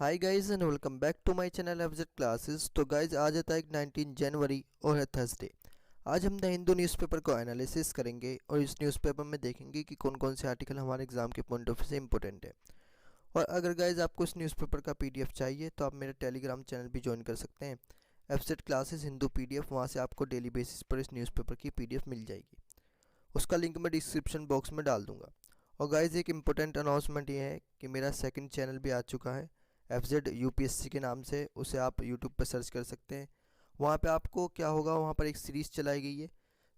Hi guys and welcome back to my channel FZ classes. तो guys आज है तारीख 19 जनवरी और है थर्सडे। आज हम द हिंदू न्यूज़पेपर को एनालिसिस करेंगे और इस न्यूज़पेपर में देखेंगे कि कौन कौन से आर्टिकल हमारे एग्जाम के पॉइंट ऑफ व्यू से इंपॉर्टेंट है। और अगर गाइस आपको इस न्यूज़पेपर का पीडीएफ चाहिए तो आप मेरे टेलीग्राम चैनल भी ज्वाइन कर सकते हैं, एफजेड क्लासेस हिंदू पीडीएफ। वहाँ से आपको डेली बेसिस पर इस न्यूज़पेपर की पीडीएफ मिल जाएगी। उसका लिंक मैं डिस्क्रिप्शन बॉक्स में डाल दूंगा। और गाइज एक इम्पोर्टेंट अनाउंसमेंट ये है कि मेरा सेकंड चैनल भी आ चुका है एफजेड यूपीएससी के नाम से। उसे आप यूट्यूब पर सर्च कर सकते हैं। वहाँ पे आपको क्या होगा, वहाँ पर एक सीरीज़ चलाई गई है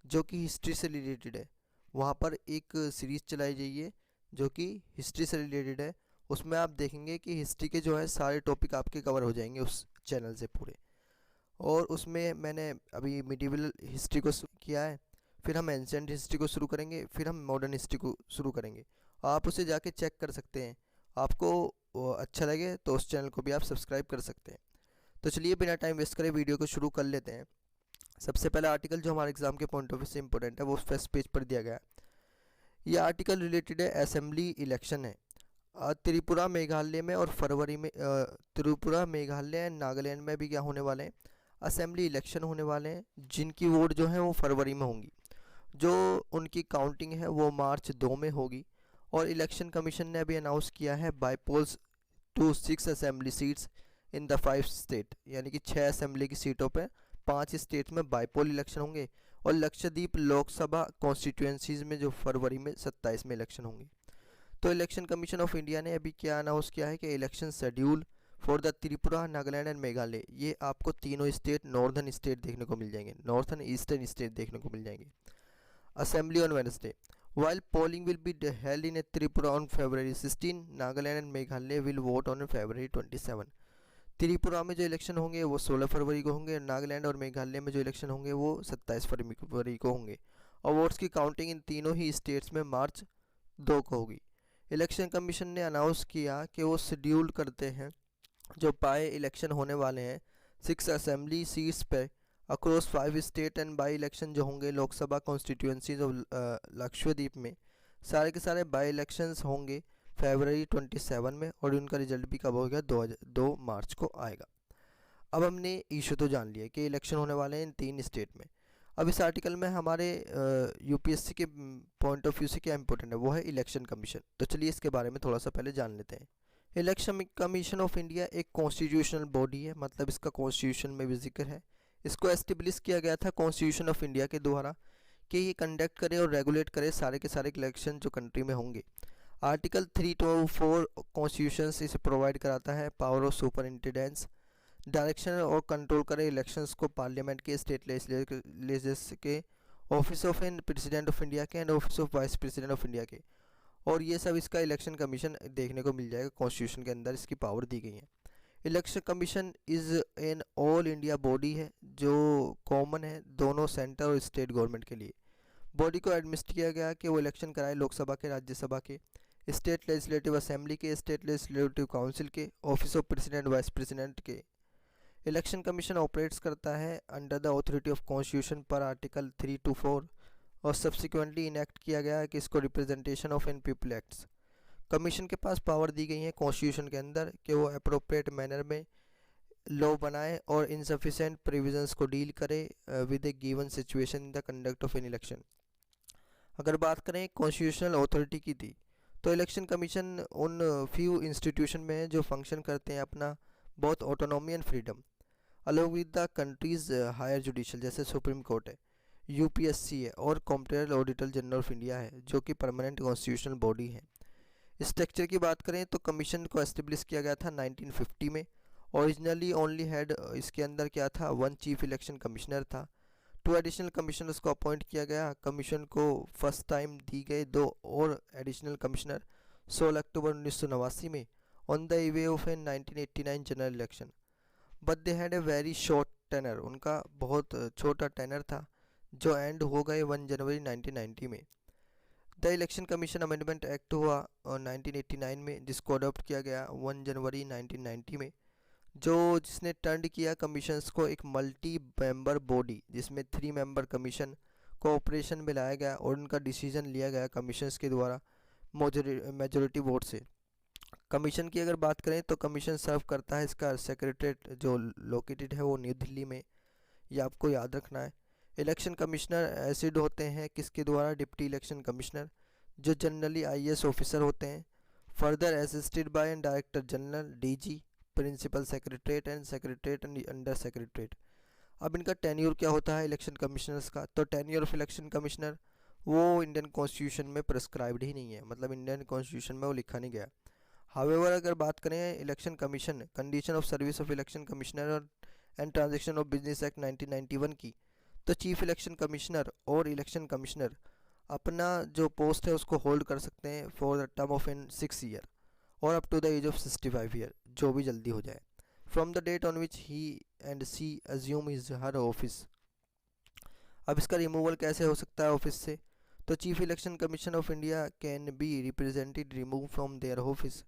जो कि हिस्ट्री से रिलेटेड है। वहाँ पर एक सीरीज़ चलाई गई है जो कि हिस्ट्री से रिलेटेड है। उसमें आप देखेंगे कि हिस्ट्री के जो है सारे टॉपिक आपके कवर हो जाएंगे उस चैनल से पूरे। और उसमें मैंने अभी मिडिवल हिस्ट्री को किया है, फिर हम एंशिएंट हिस्ट्री को शुरू करेंगे, फिर हम मॉडर्न हिस्ट्री को शुरू करेंगे। आप उसे जाके चेक कर सकते हैं। आपको अच्छा लगे तो उस चैनल को भी आप सब्सक्राइब कर सकते हैं। तो चलिए बिना टाइम वेस्ट करे वीडियो को शुरू कर लेते हैं। सबसे पहला आर्टिकल जो हमारे एग्जाम के पॉइंट ऑफ व्यू से इंपॉर्टेंट है वो फर्स्ट पेज पर दिया गया है। ये आर्टिकल रिलेटेड है असेंबली इलेक्शन है। त्रिपुरा मेघालय में और फरवरी में त्रिपुरा मेघालय एंड नागालैंड में भी क्या होने वाले हैं, असेंबली इलेक्शन होने वाले हैं, जिनकी वोट जो है वो फरवरी में होंगी। जो उनकी काउंटिंग है वो मार्च 2 में होगी। और इलेक्शन कमीशन ने अभी अनाउंस किया है bypolls to 6 assembly seats in the 5 state, यानी कि 6 असेंबली की सीटों पे 5 स्टेट में बाईपोल इलेक्शन होंगे। और लक्षद्वीप लोकसभा कॉन्स्टिट्यूएंसीज में जो फरवरी में 27 में इलेक्शन होंगे। तो इलेक्शन कमीशन ऑफ इंडिया ने अभी क्या अनाउंस किया है कि election schedule for the Tripura, Nagaland and Meghalaya, ये आपको तीनों स्टेट नॉर्दर्न स्टेट देखने को मिल जाएंगे, नॉर्थन ईस्टर्न स्टेट देखने को मिल जाएंगे। Assembly on Wednesday, while polling will be held in Tripura on February 16, Nagaland and Meghalaya will vote on February 27। Tripura में जो इलेक्शन होंगे वो 16 फरवरी को होंगे। नागालैंड और मेघालय में जो इलेक्शन होंगे वो 27 फरवरी को होंगे। और वोट्स की काउंटिंग इन तीनों ही स्टेट्स में मार्च 2 को होगी। इलेक्शन कमीशन ने अनाउंस किया कि वो शेड्यूल करते हैं जो बाई इलेक्शन होने वाले हैं 6 असेंबली सीट्स पे across 5 state and by election जो होंगे लोकसभा कॉन्स्टिट्यूंसीज ऑफ लक्षद्वीप में। सारे के सारे बाई इलेक्शंस होंगे फरवरी 27 में और उनका रिजल्ट भी कब होगा, 2 मार्च को आएगा। अब हमने इशू तो जान लिया कि इलेक्शन होने वाले हैं इन 3 स्टेट में। अब इस आर्टिकल में हमारे यूपीएससी के पॉइंट ऑफ व्यू से क्या इंपॉर्टेंट है वो है इलेक्शन कमीशन। तो चलिए इसके बारे में थोड़ा सा पहले जान लेते हैं। इलेक्शन कमीशन ऑफ इंडिया एक कॉन्स्टिट्यूशनल बॉडी है, मतलब इसका कॉन्स्टिट्यूशन में भी जिक्र है। इसको एस्टेब्लिश किया गया था कॉन्स्टिट्यूशन ऑफ इंडिया के द्वारा कि ये कंडक्ट करे और रेगुलेट करे सारे के सारे इलेक्शन जो कंट्री में होंगे। आर्टिकल 3 to 4 कॉन्स्टिट्यूशन इसे प्रोवाइड कराता है पावर ऑफ सुपरिंटेंडेंस, डायरेक्शन और कंट्रोल करे इलेक्शंस को पार्लियामेंट के, स्टेट लेजिस्लेचर के, office of an president of India के and office of vice president of India के। और ये सब इसका इलेक्शन कमीशन देखने को मिल जाएगा, कॉन्स्टिट्यूशन के अंदर इसकी पावर दी गई है। Election commission is an all India body है जो कॉमन है दोनों सेंटर और स्टेट गवर्नमेंट के लिए। बॉडी को एडमिनिस्ट्रेट किया गया कि वो इलेक्शन कराए लोकसभा के, राज्यसभा के, स्टेट लेजिस्लेटिव असेंबली के, स्टेट लेजिस्लेटिव काउंसिल के, office of president vice president के। इलेक्शन कमीशन ऑपरेट्स करता है under the authority of constitution पर आर्टिकल 3 to 4 और सब्सिक्वेंटली इनेक्ट किया गया है कि इसको representation of in people acts. Commission के पास पावर दी गई है कॉन्स्टिट्यूशन के अंदर कि वो अप्रोप्रिएट मैनर में लॉ बनाए और इनसफिशेंट प्रोविजंस को डील करे with a given situation in the conduct of an election. अगर बात करें कॉन्स्टिट्यूशनल अथॉरिटी की थी तो इलेक्शन कमीशन उन फ्यू इंस्टीट्यूशन में है जो फंक्शन करते हैं अपना बहुत autonomy and freedom along with the country's higher judicial, जैसे सुप्रीम कोर्ट है, यूपीएससी है और competent auditor general of India है जो कि परमानेंट कॉन्स्टिट्यूशनल बॉडी है। स्ट्रक्चर की बात करें तो कमीशन को एस्टेब्लिश किया गया था 1950 में। ओरिजिनली ओनली हेड इसके अंदर क्या था, 1 चीफ इलेक्शन कमिश्नर था। 2 एडिशनल कमिश्नर्स को अपॉइंट किया गया। कमीशन को फर्स्ट टाइम दी गई 2 और एडिशनल कमिश्नर 16 अक्टूबर 1989 में on the eve of an 1989 general election, but they had a very short tenure, उनका बहुत छोटा टेनर था जो एंड हो गए 1 जनवरी 1990 में। The election commission amendment act हुआ 1989 में जिसको अडॉप्ट किया गया 1 जनवरी 1990 में, जो जिसने टर्न किया कमीशंस को एक मल्टी मेंबर बॉडी जिसमें 3 मेंबर कमीशन को ऑपरेशन में लाया गया और उनका डिसीजन लिया गया कमीशंस के द्वारा मेजोरिटी वोट से। कमीशन की अगर बात करें तो कमीशन सर्व करता है, इसका सेक्रेटरीट जो लोकेटेड है वो न्यू दिल्ली में, ये आपको याद रखना है। इलेक्शन कमिश्नर एसिड होते हैं किसके द्वारा? डिप्टी इलेक्शन कमिश्नर, जो जनरली आईएएस ऑफिसर होते हैं। Further assisted by and director general, DG, principal secretariat and secretariat and under secretariat. अब इनका टेन्योर क्या होता है इलेक्शन कमिश्नर्स का? तो टेन्योर ऑफ इलेक्शन कमिश्नर वो इंडियन कॉन्स्टिट्यूशन में प्रिस्क्राइब्ड ही नहीं है, मतलब इंडियन कॉन्स्टिट्यूशन में वो लिखा नहीं गया। हावेवर अगर बात करें election commission, condition of service of election commissioner और and transaction of business act 1991 की, तो चीफ इलेक्शन कमिश्नर और इलेक्शन कमिश्नर अपना जो पोस्ट है उसको होल्ड कर सकते हैं for the term of in 6 year और up to the age of 65 year, जो भी जल्दी हो जाए, from the date on which he and she assume his her office. अब इसका रिमूवल कैसे हो सकता है ऑफिस से? तो chief election commission of India can be represented remove from their office.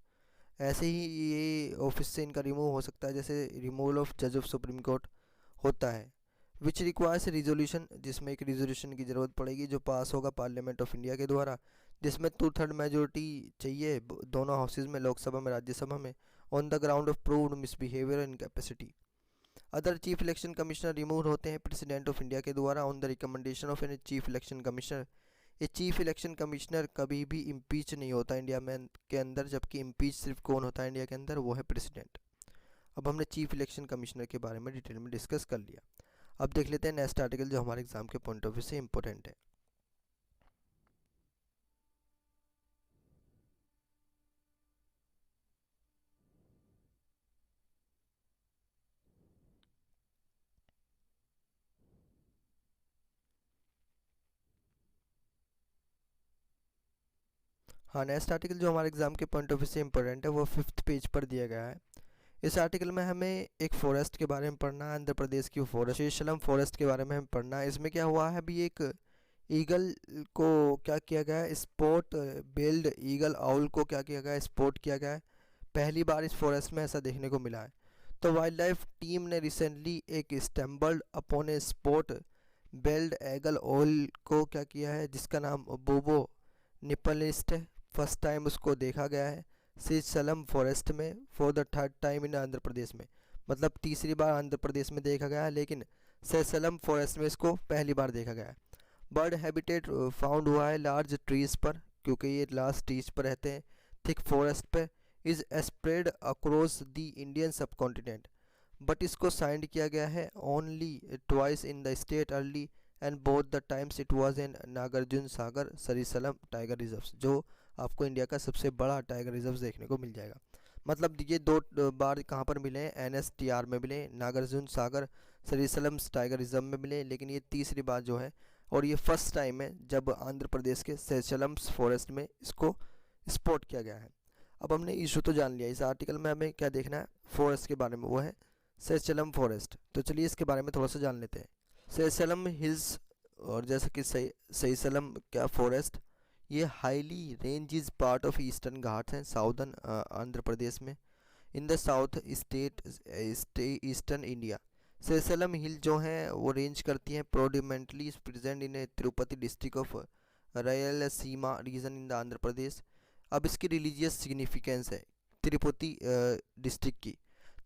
ऐसे ही ये ऑफिस से इनका रिमूव हो सकता है, जैसे रिमूवल ऑफ जज ऑफ सुप्रीम कोर्ट होता है, विच रिक्वायर्स रिजोल्यूशन, जिसमें एक रिजोल्यूशन की ज़रूरत पड़ेगी जो पास होगा पार्लियामेंट ऑफ इंडिया के द्वारा, जिसमें 2/3 मेजोरिटी चाहिए दोनों हाउसेज में, लोकसभा में राज्यसभा में, on the ground of proved misbehaviour and capacity. Other chief election commissioner remove होते हैं प्रेसिडेंट ऑफ इंडिया के द्वारा on the recommendation of an chief election commissioner. ये चीफ इलेक्शन कमिश्नर कभी भी इम्पीच नहीं होता इंडिया में के अंदर, जबकि इम्पीच सिर्फ कौन होता है इंडिया के अंदर? वो है प्रेसिडेंट। अब हमने चीफ इलेक्शन कमिश्नर के बारे में डिटेल में डिस्कस कर लिया। अब देख लेते हैं नेक्स्ट आर्टिकल जो हमारे एग्जाम के पॉइंट ऑफ व्यू से इंपॉर्टेंट है। हाँ, नेक्स्ट आर्टिकल जो हमारे एग्जाम के पॉइंट ऑफ व्यू से इंपॉर्टेंट है वो 5th पेज पर दिया गया है। इस आर्टिकल में हमें एक फॉरेस्ट के बारे में पढ़ना है, आंध्र प्रदेश की फॉरेस्ट, शेषलम फॉरेस्ट के बारे में हमें पढ़ना है। इसमें क्या हुआ है अभी, एक ईगल को क्या किया गया है? स्पॉट बिल्ड ईगल आउल को क्या किया गया है? स्पॉट किया गया है। पहली बार इस फॉरेस्ट में ऐसा देखने को मिला है। तो वाइल्ड लाइफ टीम ने रिसेंटली एक स्टैम्बल्ड अपॉन ए स्पॉट बेल्ड एगल ओल को क्या किया है, जिसका नाम बोबो निपलिस्ट है। फर्स्ट टाइम उसको देखा गया है सीसलम फॉरेस्ट में for the 3rd time in Andhra Pradesh में, मतलब तीसरी बार आंध्र प्रदेश में देखा गया है, लेकिन सेसलम फॉरेस्ट में इसको पहली बार देखा गया है। बर्ड हैबिटेट फाउंड हुआ है लार्ज ट्रीज पर, क्योंकि ये लार्ज ट्रीज पर रहते हैं, थिक फॉरेस्ट पे, is spread across the Indian subcontinent, but इसको साइंड किया गया है only twice in the state early and both the times it was in Nagarjuna Sagar Srisailam tiger reserves, जो आपको इंडिया का सबसे बड़ा टाइगर रिजर्व देखने को मिल जाएगा। मतलब ये 2 बार कहाँ पर मिले हैं? एनएसटीआर में मिले, नागार्जुन सागर सरिसलम टाइगर रिजर्व में मिले, लेकिन ये तीसरी बार जो है, और ये फर्स्ट टाइम है जब आंध्र प्रदेश के सेशलम्स फॉरेस्ट में इसको स्पॉट किया गया है। अब हमने इशू तो जान लिया, इस आर्टिकल में हमें क्या देखना है? फॉरेस्ट के बारे में, वो है सेशलम फॉरेस्ट। तो चलिए इसके बारे में थोड़ा सा जान लेते हैं। सेशलम हिल्स, और जैसे कि सेशलम क्या फॉरेस्ट, ये highly range is part of Eastern Ghats हैं साउदर्न आंध्र प्रदेश में, in the south state eastern India. Seshachalam hill जो हैं वो रेंज करती हैं predominantly present in Tirupati district of Rayalaseema region in the Andhra Pradesh. अब इसकी रिलीजियस सिग्निफिकेंस है तिरुपति डिस्ट्रिक्ट की।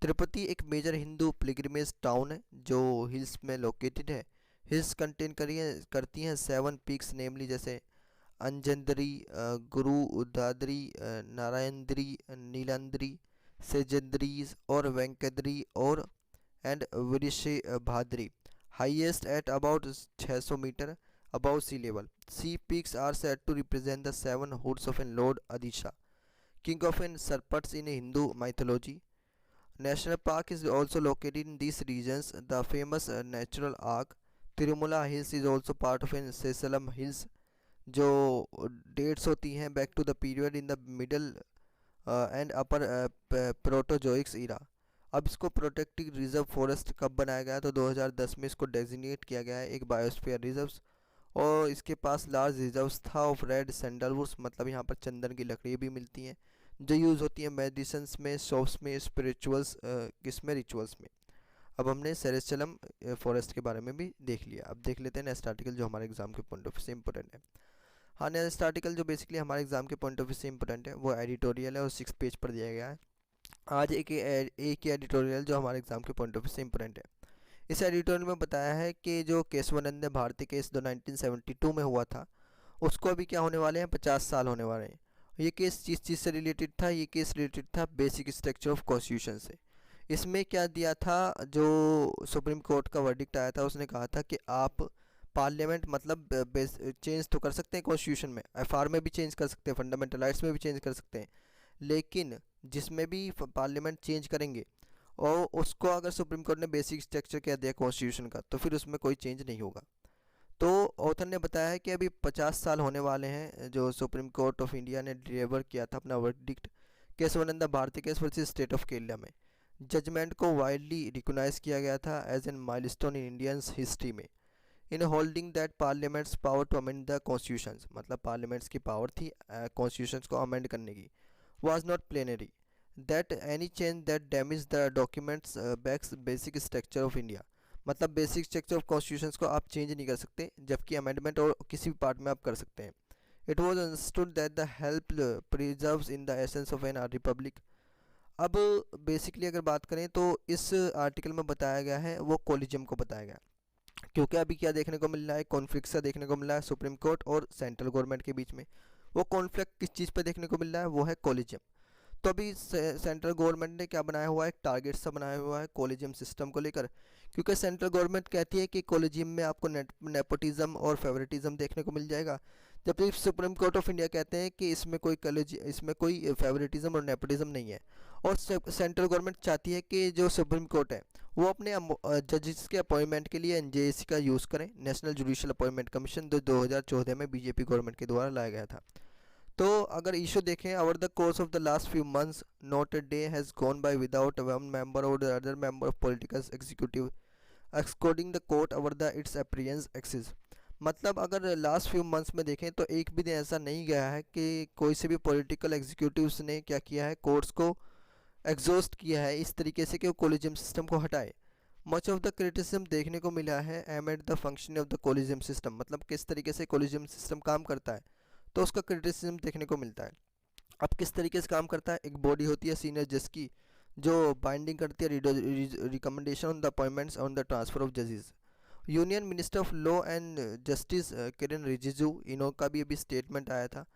तिरुपति एक मेजर हिंदू पिलग्रिमेज टाउन है जो हिल्स में लोकेटेड है। हिल्स कंटेन करती हैं 7 पीक्स, नेमली जैसे अंजंदरी, गुरु दादरी, नारायणद्री, नीलांद्री, सेजेंद्री और वेंकद्री और and Vrishabhadri, highest at about 600 metre above sea level. Sea peaks are said to represent the 7 hoods of an Lord Adisha, king of an serpents in Hindu mythology. National Park is also located in these regions. The famous natural arc Tirumala Hills is also part of an Sesalam Hills, जो dates होती हैं back to the period in the middle and upper Proterozoic era. अब इसको protective reserve forest कब बनाया गया? तो 2010 में इसको डेजिग्नेट किया गया है एक बायोस्फीयर रिजर्व्स, और इसके पास लार्ज रिजर्व्स था ऑफ रेड सैंडलवुड्स, मतलब यहाँ पर चंदन की लकड़ी भी मिलती हैं जो यूज़ होती हैं मेडिसिन्स में, शॉप्स में, स्पिरिचुअल्स किसमें, रिचुअल्स में। अब हमने सेरेस्चलम फॉरेस्ट के बारे में भी देख लिया। अब देख लेते हैं नेक्स्ट आर्टिकल जो हमारे एग्जाम के पॉइंट ऑफ व्यू से इंपॉर्टेंट है। हाँ, नेक्स्ट आर्टिकल जो बेसिकली हमारे एग्जाम के पॉइंट ऑफ व्यू से इंपॉर्टेंट है वो एडिटोरियल है और 6 पेज पर दिया गया है। आज एक ही एडिटोरियल जो हमारे एग्जाम के पॉइंट ऑफ व्यू से इंपॉर्टेंट है। इस एडिटोरियल में बताया है कि जो केशवानंद भारती केस जो 1972 में हुआ था, उसको अभी क्या होने वाले हैं, 50 साल होने वाले हैं। ये केस किस चीज़ से रिलेटेड था, ये केस रिलेटेड था बेसिक स्ट्रक्चर ऑफ कॉन्स्टिट्यूशन से। इसमें क्या दिया था, जो सुप्रीम कोर्ट का वर्डिक्ट आया था उसने कहा था कि आप पार्लियामेंट मतलब चेंज तो कर सकते हैं कॉन्स्टिट्यूशन में, एफआर में भी चेंज कर सकते हैं, फंडामेंटल राइट्स में भी चेंज कर सकते हैं, लेकिन जिसमें भी पार्लियामेंट चेंज करेंगे और उसको अगर सुप्रीम कोर्ट ने बेसिक स्ट्रक्चर कह दिया कॉन्स्टिट्यूशन का, तो फिर उसमें कोई चेंज नहीं होगा। तो ऑथर ने बताया है कि अभी 50 साल होने वाले हैं जो सुप्रीम कोर्ट ऑफ इंडिया ने डिलीवर किया था अपना verdict Kesavananda Bharati case versus state of Kerala में। जजमेंट को वाइडली रिकॉग्नाइज किया गया था as an milestone in Indians history में, in holding that parliament's power to amend the constitution, मतलब पार्लियामेंट्स की पावर थी कॉन्स्टिट्यूशन को अमेंड करने की, was not plenary, that any change that damage the documents backs basic structure of India, मतलब basic structure of constitution को आप change नहीं कर सकते, जबकि अमेंडमेंट और किसी भी पार्ट में आप कर सकते हैं। It was understood that the help preserves in the essence of an republic. अब बेसिकली अगर बात करें तो इस आर्टिकल में बताया गया है वो कोलिजियम को बताया गया, क्योंकि अभी क्या देखने को मिल रहा है, कॉन्फ्लिक्ट सा देखने को मिल रहा है सुप्रीम कोर्ट और सेंट्रल गवर्नमेंट के बीच में। वो कॉन्फ्लिक्ट किस चीज़ पे देखने को मिल रहा है, वो है कोलिजियम। तो अभी सेंट्रल गवर्नमेंट ने क्या बनाया हुआ है, एक टारगेट सा बनाया हुआ है कोलिजियम सिस्टम को लेकर, क्योंकि सेंट्रल गवर्नमेंट कहती है कि कोलिजियम में आपको नेपोटिज्म और फेवरेटिज्म देखने को मिल जाएगा, जबकि सुप्रीम कोर्ट ऑफ इंडिया कहते हैं कि इसमें कोई फेवरेटिज्म और नेपोटिज्म नहीं है। और सेंट्रल गवर्नमेंट चाहती है कि जो सुप्रीम कोर्ट है वो अपने जजेस के अपॉइंटमेंट के लिए एनजेएसी का यूज़ करें, नेशनल जुडिशियल अपॉइंटमेंट कमीशन, जो 2014 में बीजेपी गवर्नमेंट के द्वारा लाया गया था। तो अगर इशू देखें, over the course of the last few months not a day has gone by without one member और the other member of political executive excoriating the court over the its apparent excesses. मतलब अगर last few months में देखें तो एक भी दिन ऐसा नहीं गया है कि कोई से भी पॉलिटिकल एग्जीक्यूटिव्स ने क्या किया है, कोर्ट्स को एग्जॉस्ट किया है इस तरीके से कि वो कोलिजियम सिस्टम को हटाए। मच ऑफ द क्रिटिसिज्म देखने को मिला है amid the function of the collegium system, मतलब किस तरीके से कोलिजियम सिस्टम काम करता है, तो उसका क्रिटिसिज्म देखने को मिलता है। अब किस तरीके से काम करता है, एक बॉडी होती है सीनियर जज की जो बाइंडिंग करती है recommendation on the appointments on the transfer of जजेस। Union minister of law and justice Kiren Rijiju, इनका भी अभी स्टेटमेंट आया था,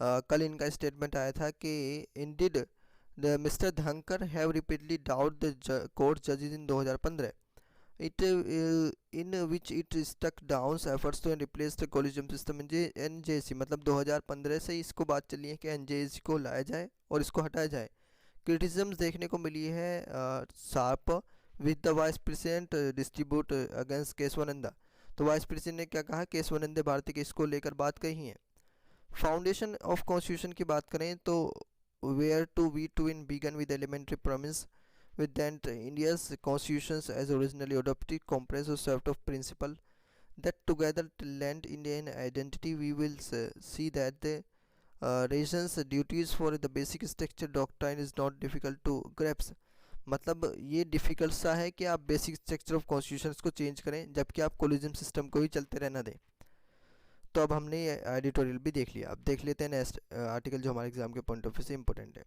कल इनका स्टेटमेंट आया था कि इंडिड द मिस्टर धनकर have repeatedly doubt the court जजेस इन 2015 it in which it stuck down efforts to replace the collegium system NJC, मतलब 2015 से इसको बात चली है कि NJC को लाया जाए और इसको हटाया जाए। क्रिटिसिज्म देखने को मिली है sharp with the vice president distribute against Kesavananda. तो वाइस प्रेसिडेंट ने क्या कहा, केशवानंद भारती के इसको लेकर बात कही है। फाउंडेशन ऑफ कॉन्स्टिट्यूशन की बात करें तो where to we to in begin with elementary promise with that India's constitutions as originally adopted comprises a set of principles that together lend Indian identity. We will see that the nation's duties for the basic structure doctrine is not difficult to grasp। मतलब ये difficult सा है कि आप basic structure of constitutions को change करें जबकि आप कोलिजियम सिस्टम को ही चलते रहना दें। तो अब हमने ये एडिटोरियल भी देख लिया, अब देख लेते हैं नेक्स्ट आर्टिकल जो हमारे एग्जाम के पॉइंट ऑफ व्यू से इंपॉर्टेंट है।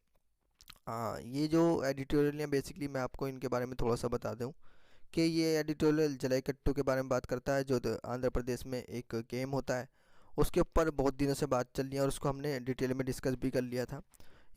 हाँ, ये जो एडिटोरियल है बेसिकली मैं आपको इनके बारे में थोड़ा सा बता दूं कि ये एडिटोरियल जलाईकट्टू के बारे में बात करता है, जो आंध्र प्रदेश में एक गेम होता है, उसके ऊपर बहुत दिनों से बात चल रही है और उसको हमने डिटेल में डिस्कस भी कर लिया था।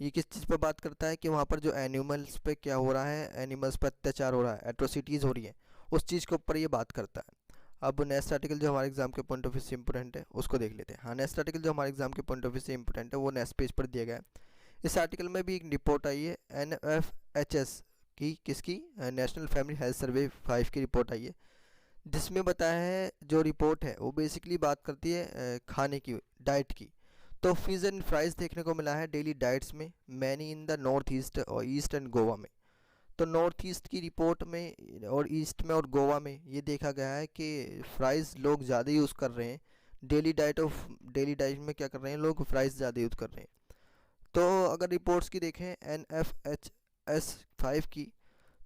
ये किस चीज़ पर बात करता है कि वहाँ पर जो एनिमल्स पे क्या हो रहा है, एनिमल्स पर अत्याचार हो रहा है, एट्रोसिटीज़ हो रही हैं, उस चीज़ के ऊपर ये बात करता है। अब नेक्स्ट आर्टिकल जो हमारे एग्जाम के पॉइंट ऑफ व्यू से इंपॉर्टेंट है उसको देख लेते हैं। हाँ, नेक्स्ट आर्टिकल जो हमारे एग्जाम के पॉइंट ऑफ व्यू से इंपॉर्टेंट है वो नेक्स्ट पेज पर दिया गया है। इस आर्टिकल में भी एक रिपोर्ट आई है NFHS की, किसकी, नेशनल फैमिली हेल्थ सर्वे 5 की रिपोर्ट आई है, जिसमें बताया है, जो रिपोर्ट है वो बेसिकली बात करती है खाने की, डाइट की। तो फिश एंड फ्राइज देखने को मिला है डेली डाइट्स में, many in the north east और ईस्ट एंड गोवा में। तो नॉर्थ ईस्ट की रिपोर्ट में और ईस्ट में और गोवा में ये देखा गया है कि फ्राइज़ लोग ज़्यादा यूज़ कर रहे हैं, डेली डाइट में क्या कर रहे हैं लोग, फ्राइज़ ज़्यादा यूज़ कर रहे हैं। तो अगर रिपोर्ट्स की देखें NFHS 5 की,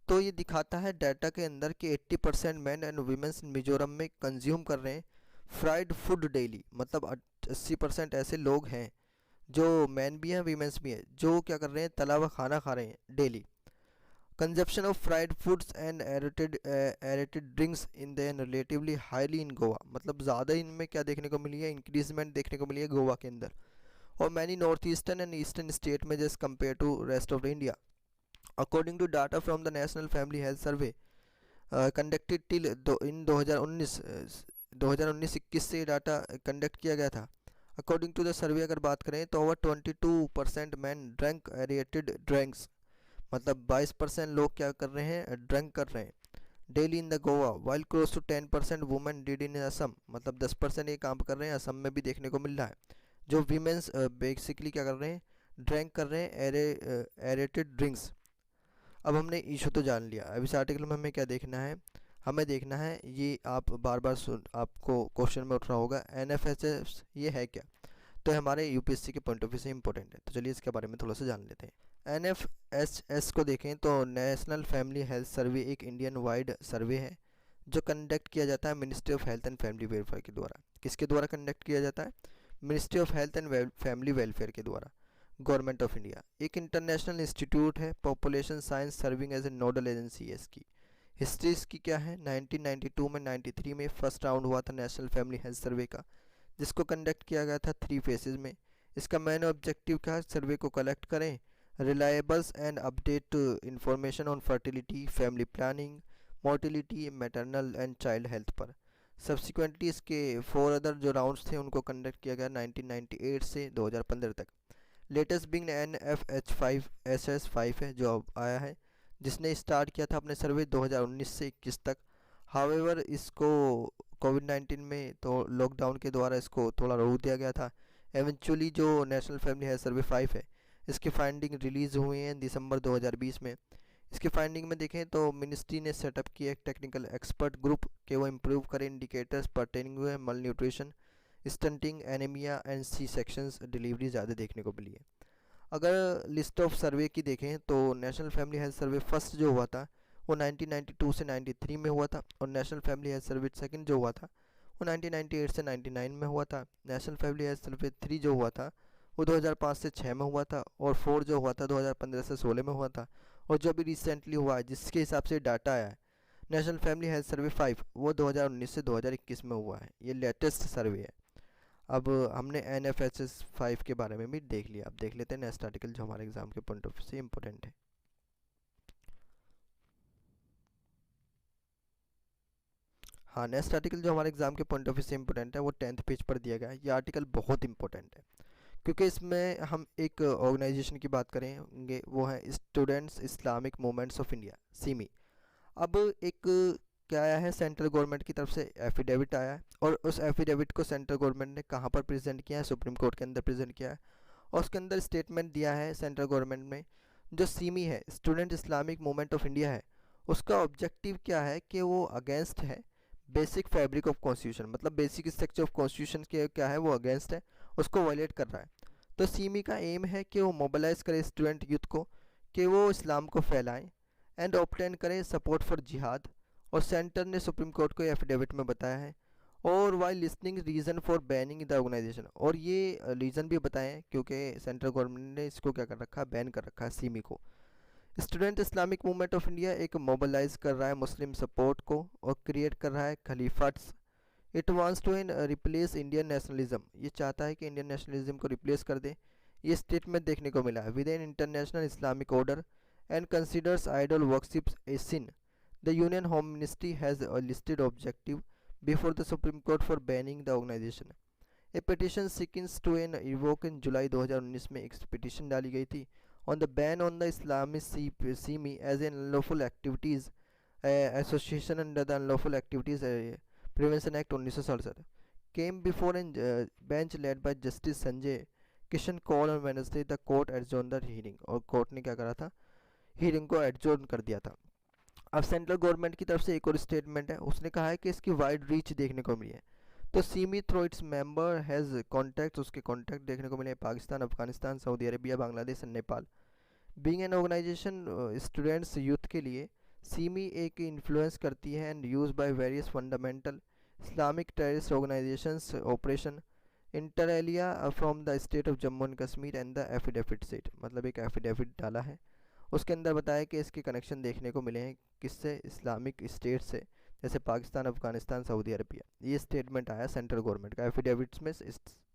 तो ये दिखाता है डाटा के अंदर कि 80% मैन एंड वीमेंस मिजोरम में कंज्यूम कर रहे हैं फ्राइड फूड डेली, मतलब 70% ऐसे लोग हैं, जो मैन भी हैं वीमेंस भी हैं, जो क्या कर रहे हैं, तला हुआ खाना खा रहे हैं daily. Consumption of fried foods and aerated drinks in than relatively highly in Goa, मतलब ज़्यादा इनमें क्या देखने को मिली है, इंक्रीजमेंट देखने को मिली है गोवा के अंदर और many north eastern and eastern state में just compare to rest of India. According to data from the national family health survey conducted till in 2019-21 से डाटा कंडक्ट किया गया था। अकॉर्डिंग टू द सर्वे अगर बात करें तो over 22% man drunk aerated drinks, मतलब 22% लोग क्या कर रहे हैं, ड्रंक कर रहे हैं daily in the Goa, while close to 10% women did in Assam, मतलब 10% ये काम कर रहे हैं असम में भी देखने को मिल रहा है, जो वीमेंस बेसिकली क्या कर रहे हैं, ड्रंक कर रहे हैं एरेटेड ड्रिंक्स। अब हमने इशू तो जान लिया, अब इस आर्टिकल में हमें क्या देखना है, हमें देखना है ये आप बार बार सुन, आपको क्वेश्चन में उठ रहा होगा NFHS ये है क्या, तो हमारे यूपीएससी के पॉइंट ऑफ व्यू से इंपॉर्टेंट है। तो चलिए इसके बारे में थोड़ा सा जान लेते हैं। NFHS को देखें तो नेशनल फैमिली हेल्थ सर्वे एक इंडियन वाइड सर्वे है जो कंडक्ट किया जाता है ministry of health and family welfare के द्वारा। किसके द्वारा कंडक्ट किया जाता है, ministry of health and family welfare के द्वारा, गवर्नमेंट ऑफ इंडिया। एक इंटरनेशनल इंस्टीट्यूट है, population science serving as a nodal agency है इसकी। हिस्ट्री इसकी क्या है, 1992 में 93 में फर्स्ट राउंड हुआ था नेशनल फैमिली हेल्थ सर्वे का, जिसको कंडक्ट किया गया था 3 फेजेस में। इसका मेन ऑब्जेक्टिव क्या है, सर्वे को कलेक्ट करें reliables and update information on fertility, family planning, mortality, maternal and child health पर। सब्सिक्वेंटली इसके 4 अदर जो राउंड्स थे उनको कंडक्ट किया गया 1998 से 2015 तक। लेटेस्ट बिंग NFH5SS5 है जो अब आया है, जिसने स्टार्ट किया था अपने सर्वे 2019 से 21 तक। हावेवर इसको कोविड-19 में तो लॉकडाउन के द्वारा इसको थोड़ा रोक दिया गया था। एवेंचुअली जो नेशनल फैमिली हेल्थ सर्वे 5 है, इसकी फाइंडिंग रिलीज़ हुई हैं दिसंबर 2020 में। इसकी फाइंडिंग में देखें तो मिनिस्ट्री ने सेटअप किया एक टेक्निकल एक्सपर्ट ग्रुप कि वो इम्प्रूव करें इंडिकेटर्स पर्टेनिंग हुए malnutrition, stunting, anaemia and C sections delivery ज़्यादा देखने को मिली है। अगर लिस्ट ऑफ सर्वे की देखें तो नेशनल फैमिली हेल्थ सर्वे फर्स्ट जो हुआ था वो 1992 से 93 में हुआ था, और नेशनल फैमिली हेल्थ सर्वे सेकंड जो हुआ था वो 1998 से 99 में हुआ था। नेशनल फैमिली हेल्थ सर्वे 3 जो हुआ था वो 2005 से 6 में हुआ था, और 4 जो हुआ था 2015 से 16 में हुआ था, और जो अभी रिसेंटली हुआ है जिसके हिसाब से डाटा आया है नेशनल फैमिली हेल्थ सर्वे 5 वो 2019 से 2021 में हुआ है। ये लेटेस्ट सर्वे है। अब हमने NFHS5 के बारे में भी देख लिया, अब देख लेते हैं नेक्स्ट आर्टिकल जो हमारे एग्जाम के पॉइंट ऑफ व्यू से इम्पोर्टेंट है। हाँ, नेक्स्ट आर्टिकल जो हमारे एग्जाम के पॉइंट ऑफ व्यू से इम्पोर्टेंट है वो 10th पेज पर दिया गया है। ये आर्टिकल बहुत इंपॉर्टेंट है क्योंकि इसमें हम एक ऑर्गेनाइजेशन की बात करेंगे, वो है students Islamic movements of India, Simi. अब एक क्या आया है, सेंट्रल गवर्नमेंट की तरफ से एफिडेविट आया है, और उस एफिडेविट को सेंट्रल गवर्नमेंट ने कहाँ पर प्रेजेंट किया है, सुप्रीम कोर्ट के अंदर प्रेजेंट किया है, और उसके अंदर स्टेटमेंट दिया है सेंट्रल गवर्नमेंट में जो सिमी है, student Islamic movement of India है, उसका ऑब्जेक्टिव क्या है कि वो अगेंस्ट है बेसिक फैब्रिक ऑफ कॉन्स्टिट्यूशन, मतलब बेसिक स्ट्रक्चर ऑफ कॉन्स्टिट्यूशन के क्या है वो अगेंस्ट है, उसको वायलेट कर रहा है। तो सिमी का एम है कि वो मोबिलाइज करे स्टूडेंट यूथ को कि वो इस्लाम को फैलाएं एंड ऑब्टेन करें सपोर्ट फॉर जिहाद, और सेंटर ने सुप्रीम कोर्ट को एफिडेविट में बताया है। और why listing reason for banning the organisation, और ये रीज़न भी बताए हैं क्योंकि सेंट्रल गवर्नमेंट ने इसको क्या कर रखा है, बैन कर रखा है सिमी को। Student Islamic movement of India एक मोबिलाइज कर रहा है मुस्लिम सपोर्ट को और क्रिएट कर रहा है caliphates. It wants to replace Indian nationalism, ये चाहता है कि इंडियन नेशनलिज्म को रिप्लेस कर दे। ये स्टेटमेंट देखने को मिला है with in international Islamic order and considers idol worship a sin. The Union Home Ministry has a listed objective before the Supreme Court for banning the organization. A petition seekings to an revoke in July 2019 में एक petition डाली गई थी on the ban on the Islamist SIMI as an unlawful activities association under the Unlawful Activities Prevention Act 1967 came before a bench led by Justice Sanjay Kishan Kaul on Wednesday. The court adjourned the hearing, और court ने क्या करा था, hearing को adjourn कर दिया था। अब सेंट्रल गवर्नमेंट की तरफ से एक और स्टेटमेंट है, उसने कहा है कि इसकी वाइड रीच देखने को मिली है। तो SIMI through its member has contact, उसके कॉन्टैक्ट देखने को मिले Pakistan, Afghanistan, Saudi Arabia, Bangladesh and Nepal. Being an organisation students youth के लिए सिमी एक इन्फ्लुएंस करती है and use by various fundamental Islamic terrorist organisations operation inter alia from the state of Jammu and Kashmir and the affidavit set, मतलब एक एफिडेविट डाला है। उसके अंदर बताया कि इसके कनेक्शन देखने को मिले हैं किससे, इस्लामिक स्टेट से, जैसे पाकिस्तान, अफगानिस्तान, सऊदी अरबिया। ये स्टेटमेंट आया सेंट्रल गवर्नमेंट का एफिडेविट्स में।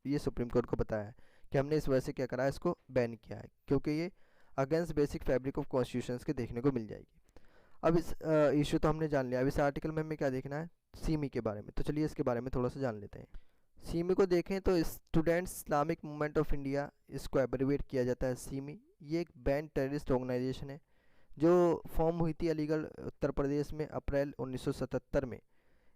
ये सुप्रीम कोर्ट को बताया है कि हमने इस वजह से क्या करा है, इसको बैन किया है, क्योंकि ये against basic fabric of constitution के देखने को मिल जाएगी। अब इस इशू तो हमने जान लिया। अब इस आर्टिकल में हमें क्या देखना है, सीमी के बारे में। तो चलिए इसके बारे में थोड़ा सा जान लेते हैं। सीमी को देखें तो students Islamic movement of India, इसको एब्रिविएट किया जाता है सीमी। ये एक बैंड टेररिस्ट ऑर्गेनाइजेशन है जो फॉर्म हुई थी अलीगढ़ उत्तर प्रदेश में अप्रैल 1977 में।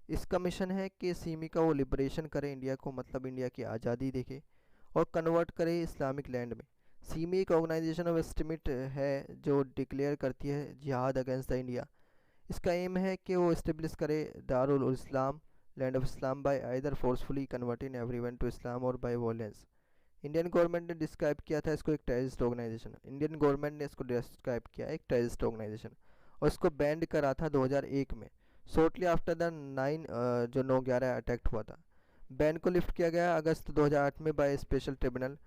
इसका मिशन है कि सीमी का वो लिबरेशन करे इंडिया को, मतलब इंडिया की आज़ादी देखे और कन्वर्ट करे इस्लामिक लैंड में। सीमी एक ऑर्गेनाइजेशन ऑफ एस्टिमेट है जो डिक्लेयर करती है जिहाद अगेंस्ट द इंडिया। इसका एम है कि वो इस्टेब्लिश करे दारुल इस्लाम, land of Islam, by either forcefully converting everyone to Islam और बाय वॉयलेंस। इंडियन गवर्नमेंट ने डिस्क्राइब किया था इसको एक टेररिस्ट ऑर्गेनाइजेशन। इंडियन गवर्नमेंट ने इसको डिस्क्राइब किया एक टेररिस्ट ऑर्गेनाइजेशन, और इसको बैंड करा था 2001 में, शॉर्टली आफ्टर द 9/11 अटैक हुआ था। बैन को लिफ्ट किया गया अगस्त 2008 में by special tribunal,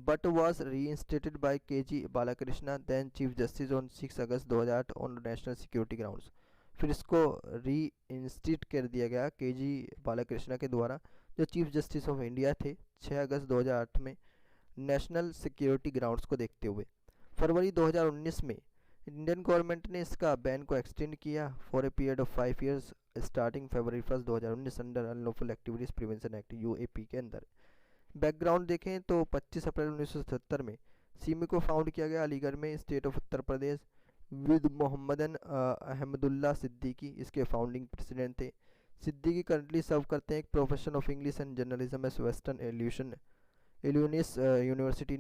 but was reinstated by K G. Balakrishna, then chief justice, on 6 अगस्त 2008 ऑन नेशनल सिक्योरिटी ग्राउंड्स। फिर इसको री इंस्टीट कर दिया गया के.जी. बालाकृष्णा के द्वारा, जो चीफ जस्टिस ऑफ इंडिया थे, 6 अगस्त 2008 में, नेशनल सिक्योरिटी ग्राउंड्स को देखते हुए। फरवरी 2019 में इंडियन गवर्नमेंट ने इसका बैन को एक्सटेंड किया for a period of 5 years starting February 1 2019 under unlawful activities prevention act UAP के अंदर। बैकग्राउंड देखें तो 25 अप्रैल 1977 में सीमी को फाउंड किया गया अलीगढ़ में, state of Uttar Pradesh, with Mohammedan Ahmadullah Siddiqui इसके फाउंडिंग प्रेसिडेंट थे। सिद्दीकी करंटली सर्व करते हैं एक profession of English and journalism as Western Illinois University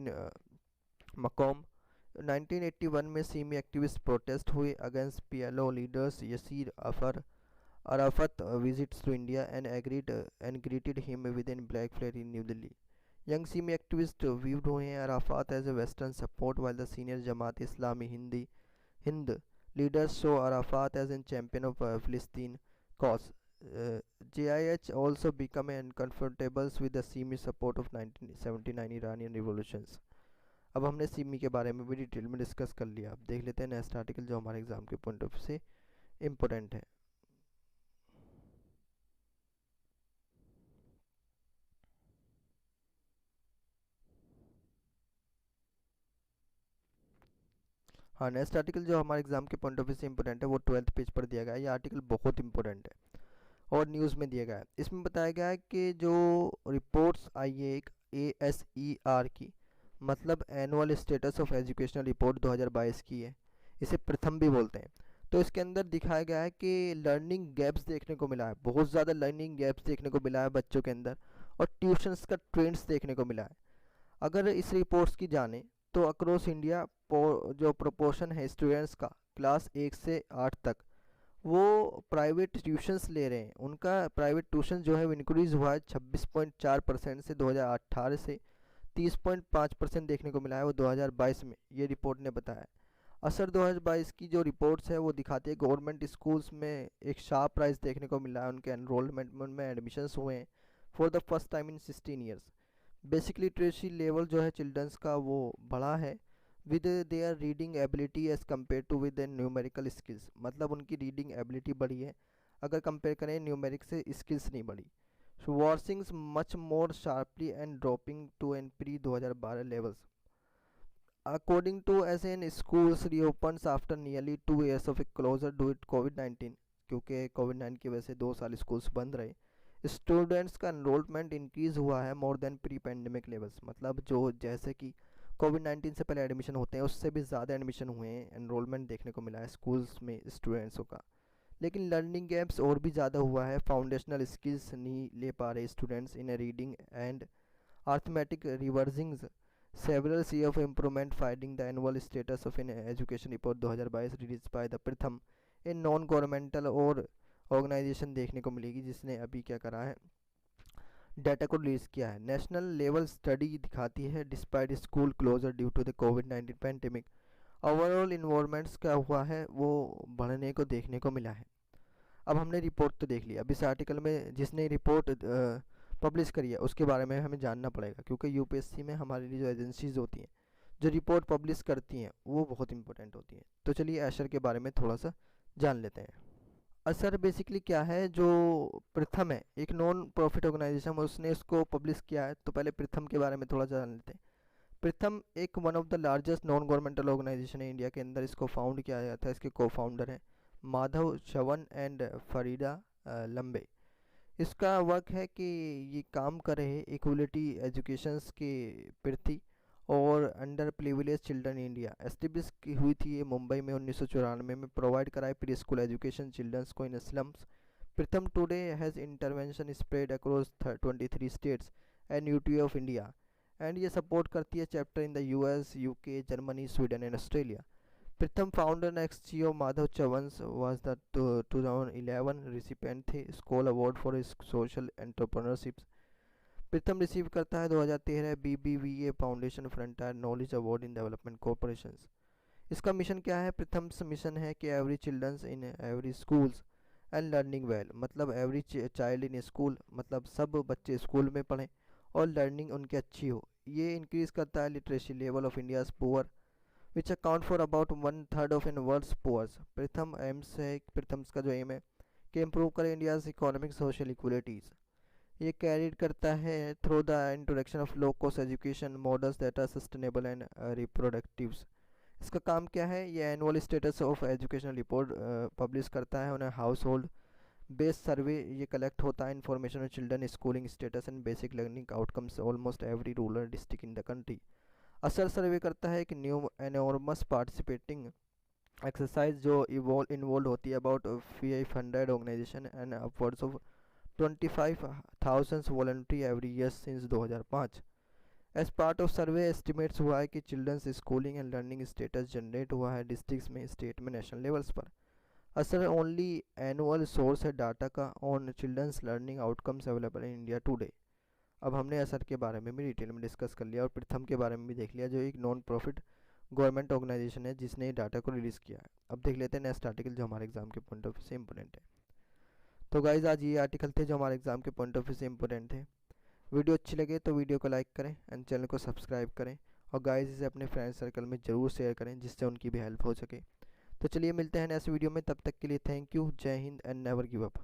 Macomb. 1981 में सीमी एक्टिविस्ट प्रोटेस्ट हुए against PLO leaders Yasser Arafat visits to India and greeted him with in black flag in New Delhi. Young SIMI activist viewed हुए हैं Arafat as a western support while the senior Jamaat Islami Hind leaders saw Arafat as a champion of Palestine cause. JIH also became uncomfortable with the Simi support of 1979 Iranian revolutions. अब हमने semi के बारे में भी detail में discuss कर लिया। अब देख लेते हैं नेक्स्ट आर्टिकल जो हमारे एग्जाम के पॉइंट ऑफ व्यू से इम्पोर्टेंट है। हाँ, नेक्स्ट आर्टिकल जो हमारे एग्जाम के पॉइंट ऑफ व्यू से इम्पोर्टेंट है वो 12th पेज पर दिया गया है। ये आर्टिकल बहुत इंपॉर्टेंट है और न्यूज़ में दिया गया है। इसमें बताया गया है कि जो रिपोर्ट्स आई है एक ASER की, मतलब annual status of educational report 2022 की है, इसे प्रथम भी बोलते हैं। तो इसके अंदर दिखाया गया है कि लर्निंग गैप्स देखने को मिला है, बहुत ज़्यादा लर्निंग गैप्स देखने को मिला है बच्चों के अंदर, और ट्यूशन्स का ट्रेंड्स देखने को मिला है। अगर इस रिपोर्ट्स की जाने तो अक्रॉस इंडिया जो प्रोपोर्शन है स्टूडेंट्स का क्लास 1 से 8 तक वो प्राइवेट ट्यूशन्स ले रहे हैं, उनका प्राइवेट ट्यूशन जो है वो इंक्रीज़ हुआ है 26.4% से 2018 से 30.5% देखने को मिला है वो 2022 में, ये रिपोर्ट ने बताया। असर 2022 की जो रिपोर्ट्स है वो दिखाती है गवर्नमेंट स्कूल्स में एक शार्प राइज देखने को मिला है, उनके एनरोलमेंट में एडमिशन्स हुए हैं for the first time in 16 years. Basic literacy level जो है चिल्ड्रंस का वो बढ़ा है with their reading ability as compare to with numerical skills, मतलब उनकी रीडिंग एबिलिटी बढ़ी है अगर कंपेयर करें न्यूमेरिक से, स्किल्स नहीं बढ़ी। So worsening much more sharply and dropping to an pre 2012 levels according to as an schools reopens after nearly 2 years of a closure due to कोविड-19, क्योंकि कोविड-19 की वजह से 2 साल स्कूल्स बंद रहे। स्टूडेंट्स का एनरोलमेंट इंक्रीज़ हुआ है more than pre pandemic levels, मतलब जो जैसे कि कोविड-19 से पहले एडमिशन होते हैं उससे भी ज़्यादा एडमिशन हुए हैं, एनरोलमेंट देखने को मिला है स्कूल्स में स्टूडेंट्सों का। लेकिन लर्निंग गैप्स और भी ज़्यादा हुआ है, फाउंडेशनल स्किल्स नहीं ले पा रहे students in reading and arithmetic reversing several see of improvement finding the annual status of in education report 2022 release by the Pratham in non governmental और ऑर्गेनाइजेशन देखने को मिलेगी, जिसने अभी क्या करा है डाटा को रिलीज़ किया है। नेशनल लेवल स्टडी दिखाती है despite school closure due to the कोविड-19 पैंडेमिक ओवरऑल इन्वॉल्वमेंट्स क्या हुआ है वो बढ़ने को देखने को मिला है। अब हमने रिपोर्ट तो देख ली, अब इस आर्टिकल में जिसने रिपोर्ट पब्लिश करी है उसके बारे में हमें जानना पड़ेगा, क्योंकि यूपीएससी में हमारे लिए जो एजेंसीज होती हैं जो रिपोर्ट पब्लिश करती हैं वो बहुत इंपॉर्टेंट होती हैं। तो चलिए एशर के बारे में थोड़ा सा जान लेते हैं। असर बेसिकली क्या है, जो प्रथम है एक नॉन प्रॉफिट ऑर्गेनाइजेशन, उसने इसको पब्लिश किया है। तो पहले प्रथम के बारे में थोड़ा जान लेते हैं। प्रथम एक one of the largest non governmental organisation है इंडिया के अंदर। इसको फाउंड किया गया था, इसके को फाउंडर हैं माधव चवन एंड फरीदा लंबे। इसका वर्क है कि ये काम करे इक्वलिटी एजुकेशंस के प्रति और under privilege children India. Establish की हुई थी ये मुंबई में 1994 में। प्रोवाइड कराए प्री स्कूल एजुकेशन चिल्ड्रंस को in slums. Pratham today has intervention spread across 23 states and UT of India. And ये सपोर्ट करती है chapter in the US, UK, Germany, Sweden and Australia. Pratham founder next CEO Madhav Chavan was the 2011 recipient the Skoll award for his social entrepreneurship. Pratham receive करता है 2013 BBVA foundation frontier knowledge award in development corporations. इसका mission क्या है? Pratham mission है कि every children's in every schools and learning well, मतलब every child in school, मतलब सब बच्चे स्कूल में पढ़ें और लर्निंग उनकी अच्छी हो। ये इंक्रीज़ करता है literacy level of India's poor which account for about 1/3 of in world's poors. Pratham aims है, प्रथम का जो एम है कि इम्प्रूव करे इंडियाज़ इकोनॉमिक सोशल इक्वलिटीज़। ये कैरिड करता है through the introduction of low cost education models that are sustainable and reproductives. इसका काम क्या है? ये annual status of educational report publish करता है। उन्हें हाउस होल्ड बेस्ड सर्वे ये कलेक्ट होता है information of children schooling status and basic learning outcomes almost every rural district in the country. ASER survey करता है कि न्यू एनॉर्मस पार्टिसिपेटिंग एक्सरसाइज जो इन्वॉल्व होती है about 500 organisation and upwards of 25,000 voluntary every year since 2005। As part of survey estimates हुआ है कि children's schooling and learning status generate हुआ है डिस्ट्रिक्ट्स में, स्टेट में, नेशनल लेवल्स पर। असर ओनली एनुअल सोर्स है डाटा का on children's learning outcomes available in India today. अब हमने असर के बारे में भी डिटेल में डिस्कस कर लिया और प्रथम के बारे में भी देख लिया, जो एक नॉन प्रॉफिट गवर्नमेंट ऑर्गेनाइजेशन है जिसने डाटा को रिलीज़ किया है। अब देख लेते हैं नेक्स्ट आर्टिकल जो हमारे एग्जाम के पॉइंट ऑफ व्यू से इंपॉर्टेंट है। तो गाइज आज ये आर्टिकल थे जो हमारे एग्जाम के पॉइंट ऑफ व्यू से इंपॉर्टेंट थे। वीडियो अच्छी लगे तो वीडियो को लाइक करें एंड चैनल को सब्सक्राइब करें और गाइज इसे अपने फ्रेंड सर्कल में ज़रूर शेयर करें जिससे उनकी भी हेल्प हो सके। तो चलिए मिलते हैं नेक्स्ट वीडियो में, तब तक के लिए थैंक यू, जय Hind and never give up.